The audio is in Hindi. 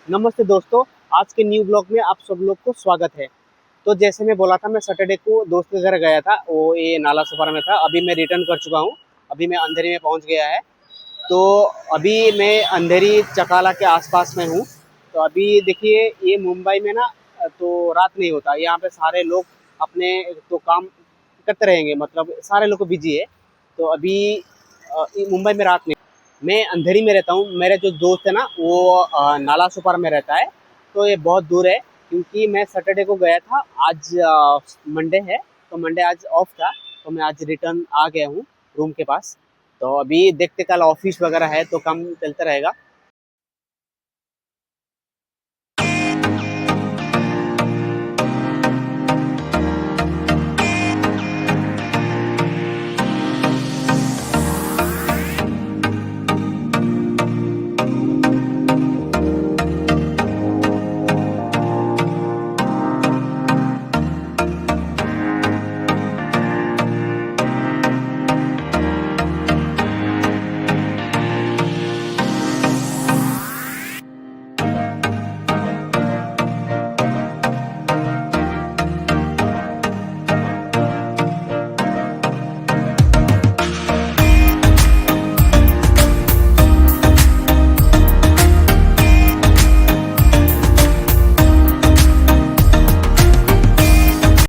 नमस्ते दोस्तों। आज के न्यू ब्लॉग में आप सब लोग को स्वागत है। तो जैसे मैं बोला था, मैं सैटरडे को दोस्त के घर गया था, वो ये नाला सुपारा में था। अभी मैं रिटर्न कर चुका हूँ। अभी मैं अंधेरी में पहुँच गया है। तो अभी मैं अंधेरी चकाला के आसपास में हूँ। तो अभी देखिए, ये मुंबई में ना तो रात नहीं होता। यहाँ पे सारे लोग अपने तो काम करते रहेंगे, मतलब सारे लोग बिजी है। तो अभी मुंबई में रात नहीं। मैं अंधेरी में रहता हूँ। मेरे जो दोस्त है ना, वो नाला सुपारा में रहता है। तो ये बहुत दूर है, क्योंकि मैं सैटरडे को गया था। आज मंडे है, तो मंडे आज ऑफ था। तो मैं आज रिटर्न आ गया हूँ रूम के पास। तो अभी देखते, कल ऑफिस वगैरह है तो काम चलता रहेगा।